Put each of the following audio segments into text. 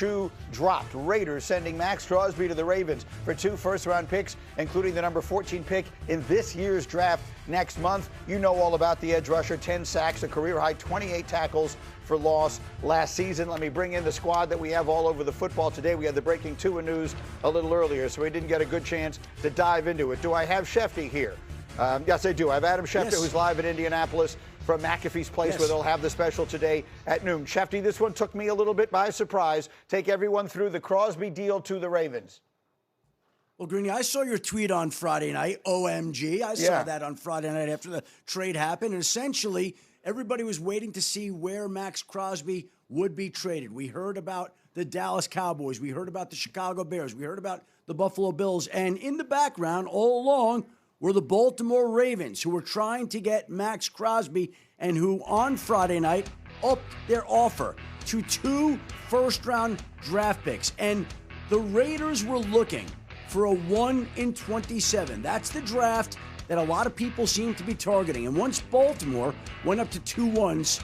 shoe dropped. Raiders sending Maxx Crosby to the Ravens for 2 first-round picks, including the number 14 pick in this year's draft next month. You know all about the edge rusher, 10 sacks, a career-high 28 tackles for loss last season. Let me bring in the squad that we have all over the football today. We had the breaking Tua news a little earlier, so we didn't get a good chance to dive into it. Do I have Schefter here? Yes, I do. I have Adam Schefter, who's live in Indianapolis from McAfee's Place, where they'll have the special today at noon. Schefter, this one took me a little bit by surprise. Take everyone through the Crosby deal to the Ravens. Well, Greeny, I saw your tweet on Friday night, OMG. I saw that on Friday night after the trade happened. And essentially, everybody was waiting to see where Maxx Crosby would be traded. We heard about the Dallas Cowboys. We heard about the Chicago Bears. We heard about the Buffalo Bills. And in the background, all along, were the Baltimore Ravens, who were trying to get Maxx Crosby and who on Friday night upped their offer to 2 first-round draft picks. And the Raiders were looking for a 1 in 27. That's the draft that a lot of people seem to be targeting. And once Baltimore went up to 2 1s,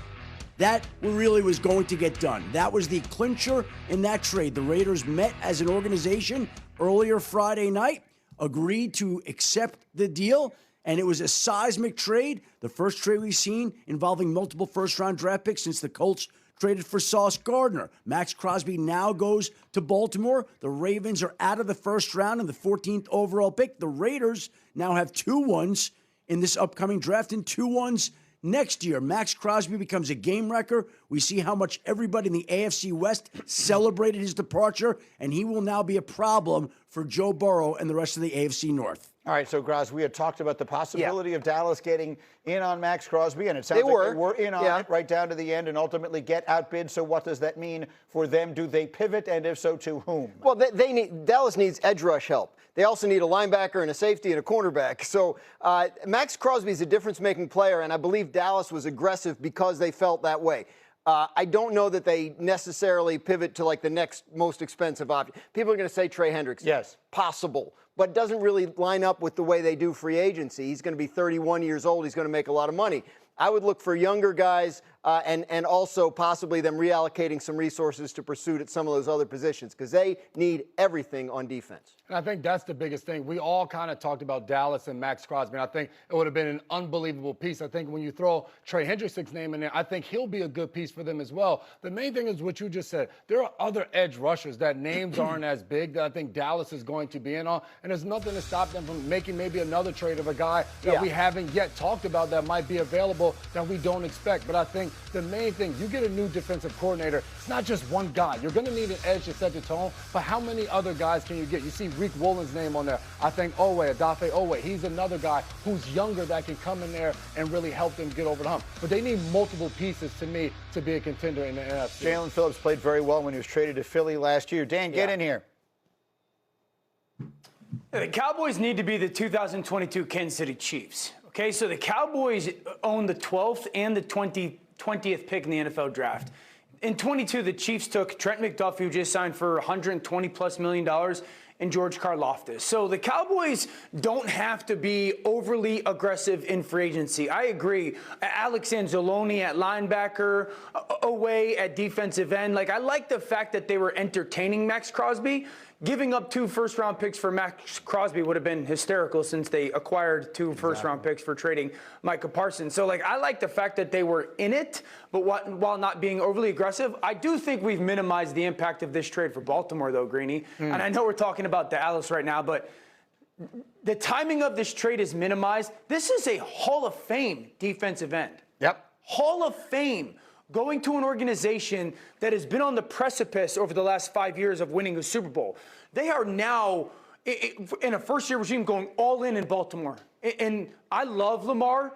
that really was going to get done. That was the clincher in that trade. The Raiders met as an organization earlier Friday night, agreed to accept the deal, and it was a seismic trade, the first trade we've seen involving multiple first-round draft picks since the Colts traded for Sauce Gardner. Maxx Crosby now goes to Baltimore. The Ravens are out of the first round and the 14th overall pick. The Raiders now have 2 1s in this upcoming draft and 2 1s next year. Maxx Crosby becomes a game wrecker. We see how much everybody in the AFC West celebrated his departure, and he will now be a problem for Joe Burrow and the rest of the AFC North. All right, so, Graz, we had talked about the possibility of Dallas getting in on Maxx Crosby, and it sounds like they were in on it right down to the end and ultimately get outbid. So what does that mean for them? Do they pivot, and if so, to whom? Well, Dallas needs edge rush help. They also need a linebacker and a safety and a cornerback. So Maxx Crosby is a difference-making player, and I believe Dallas was aggressive because they felt that way. I don't know that they necessarily pivot to, like, the next most expensive option. People are going to say Trey Hendrickson. Yes. Possible. But doesn't really line up with the way they do free agency. He's going to be 31 years old. He's going to make a lot of money. I would look for younger guys and also possibly them reallocating some resources to pursue at some of those other positions because they need everything on defense. And I think that's the biggest thing. We all kind of talked about Dallas and Maxx Crosby, and I think it would have been an unbelievable piece. I think when you throw Trey Hendrickson's name in there, I think he'll be a good piece for them as well. The main thing is what you just said. There are other edge rushers that names aren't as big that I think Dallas is going to be in on, and there's nothing to stop them from making maybe another trade of a guy that we haven't yet talked about that might be available that we don't expect. But I think the main thing, you get a new defensive coordinator, it's not just one guy. You're going to need an edge to set the tone, but how many other guys can you get? You see Reek Woolen's name on there. I think Adafe Owe, he's another guy who's younger that can come in there and really help them get over the hump. But they need multiple pieces, to me, to be a contender in the NFC. Jalen Phillips played very well when he was traded to Philly last year. Dan, get in here. The Cowboys need to be the 2022 Kansas City Chiefs. Okay, so the Cowboys own the 12th and the 20th pick in the NFL draft. In 22, the Chiefs took Trent McDuffie, who just signed for $120+ million, and George Karlaftis. So the Cowboys don't have to be overly aggressive in free agency. I agree. Alex Anzalone at linebacker, Away at defensive end. Like, I like the fact that they were entertaining Maxx Crosby. Giving up 2 first-round picks for Maxx Crosby would have been hysterical since they acquired 2 first-round picks for trading Micah Parsons. So, like, I like the fact that they were in it, but while not being overly aggressive. I do think we've minimized the impact of this trade for Baltimore, though, Greeny. And I know we're talking about Dallas right now, but the timing of this trade is minimized. This is a Hall of Fame defensive end. Yep. Hall of Fame. Going to an organization that has been on the precipice over the last 5 years of winning a Super Bowl. They are now, in a first-year regime, going all in Baltimore. And I love Lamar.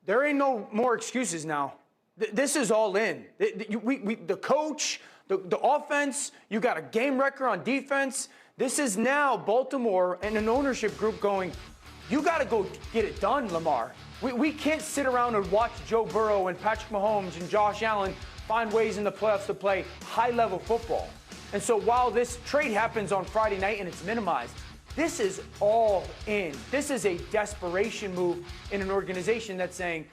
There ain't no more excuses now. This is all in. The coach, the offense, you got a game wrecker on defense. This is now Baltimore and an ownership group going, you got to go get it done, Lamar. We can't sit around and watch Joe Burrow and Patrick Mahomes and Josh Allen find ways in the playoffs to play high-level football. And so while this trade happens on Friday night and it's minimized, this is all in. This is a desperation move in an organization that's saying,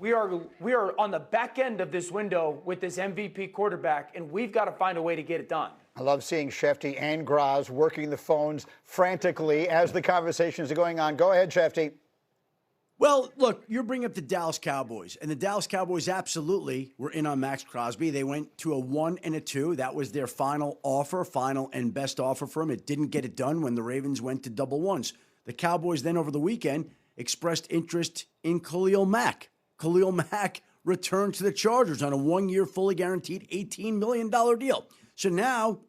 we are on the back end of this window with this MVP quarterback, and we've got to find a way to get it done. I love seeing Schefter and Graz working the phones frantically as the conversations are going on. Go ahead, Schefter. Well, look, you're bringing up the Dallas Cowboys, and the Dallas Cowboys absolutely were in on Maxx Crosby. They went to a 1 and a 2. That was their final offer, final and best offer for him. It didn't get it done when the Ravens went to double ones. The Cowboys then over the weekend expressed interest in Khalil Mack. Khalil Mack returned to the Chargers on a 1-year, fully guaranteed $18 million deal. So now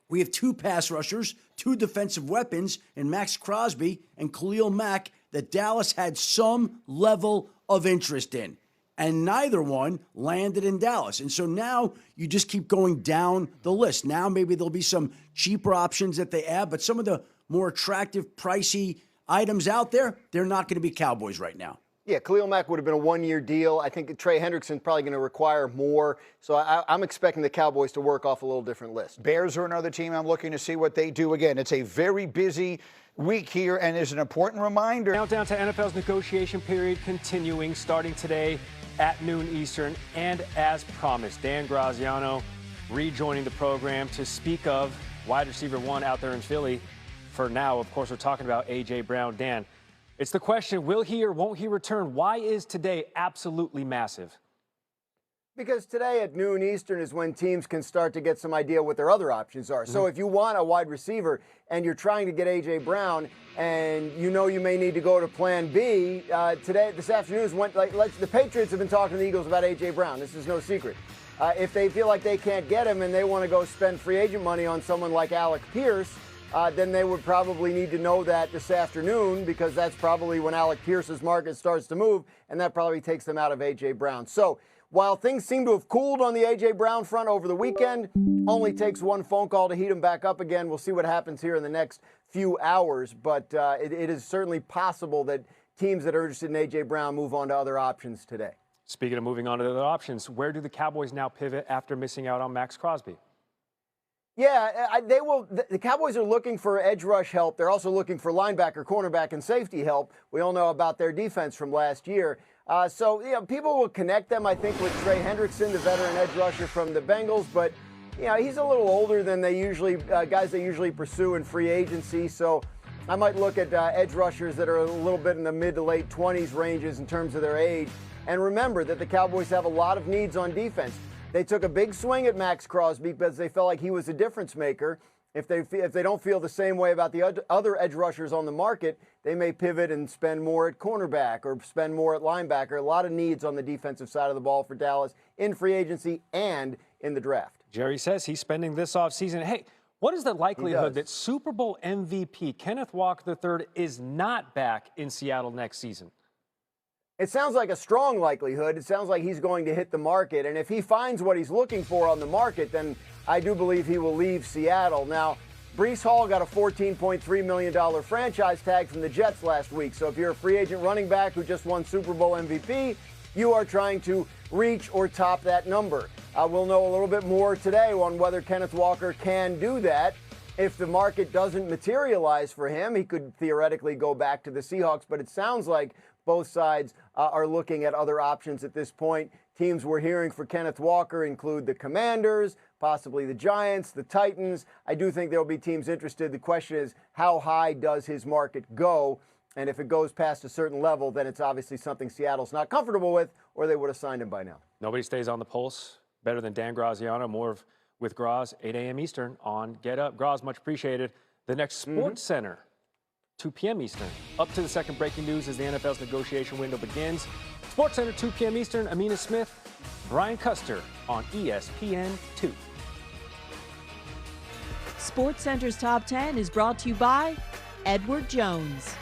we have 2 pass rushers, 2 defensive weapons in Maxx Crosby and Khalil Mack that Dallas had some level of interest in. And neither one landed in Dallas. And so now you just keep going down the list. Now maybe there'll be some cheaper options that they add, but some of the more attractive, pricey items out there, they're not going to be Cowboys right now. Yeah, Khalil Mack would have been a 1-year deal. I think Trey Hendrickson probably going to require more. So I'm expecting the Cowboys to work off a little different list. Bears are another team I'm looking to see what they do. Again, it's a very busy week here, and is an important reminder. Countdown to NFL's negotiation period continuing starting today at noon Eastern. And as promised, Dan Graziano rejoining the program to speak of wide receiver 1 out there in Philly. For now, of course, we're talking about A.J. Brown. Dan, it's the question, will he or won't he return? Why is today absolutely massive? Because today at noon Eastern is when teams can start to get some idea what their other options are. So if you want a wide receiver and you're trying to get A.J. Brown and you know you may need to go to plan B, this afternoon is when, the Patriots have been talking to the Eagles about A.J. Brown. This is no secret. If they feel like they can't get him and they want to go spend free agent money on someone like Alec Pierce, then they would probably need to know that this afternoon, because that's probably when Alec Pierce's market starts to move, and that probably takes them out of A.J. Brown. So while things seem to have cooled on the A.J. Brown front over the weekend, only takes one phone call to heat him back up again. We'll see what happens here in the next few hours, but it is certainly possible that teams that are interested in A.J. Brown move on to other options today. Speaking of moving on to other options, where do the Cowboys now pivot after missing out on Maxx Crosby? Yeah, they will. The Cowboys are looking for edge rush help. They're also looking for linebacker, cornerback, and safety help. We all know about their defense from last year. So, people will connect them, I think, with Trey Hendrickson, the veteran edge rusher from the Bengals. But, he's a little older than guys they usually pursue in free agency. So I might look at edge rushers that are a little bit in the mid to late 20s ranges in terms of their age. And remember that the Cowboys have a lot of needs on defense. They took a big swing at Maxx Crosby because they felt like he was a difference maker. If they don't feel the same way about the other edge rushers on the market, they may pivot and spend more at cornerback or spend more at linebacker. A lot of needs on the defensive side of the ball for Dallas in free agency and in the draft. Jerry says he's spending this offseason. Hey, what is the likelihood that Super Bowl MVP Kenneth Walker III is not back in Seattle next season? It sounds like a strong likelihood. It sounds like he's going to hit the market. And if he finds what he's looking for on the market, then I do believe he will leave Seattle. Now, Breece Hall got a $14.3 million franchise tag from the Jets last week. So if you're a free agent running back who just won Super Bowl MVP, you are trying to reach or top that number. We'll know a little bit more today on whether Kenneth Walker can do that. If the market doesn't materialize for him, he could theoretically go back to the Seahawks. But it sounds like both sides are looking at other options at this point. Teams we're hearing for Kenneth Walker include the Commanders, possibly the Giants, the Titans. I do think there will be teams interested. The question is, how high does his market go? And if it goes past a certain level, then it's obviously something Seattle's not comfortable with, or they would have signed him by now. Nobody stays on the pulse better than Dan Graziano. More with Graz, 8 a.m. Eastern on Get Up. Graz, much appreciated. The next Sports Center, 2 p.m. Eastern. Up to the second breaking news as the NFL's negotiation window begins. Sports Center, 2 p.m. Eastern. Amina Smith, Brian Custer on ESPN2. Sports Center's Top 10 is brought to you by Edward Jones.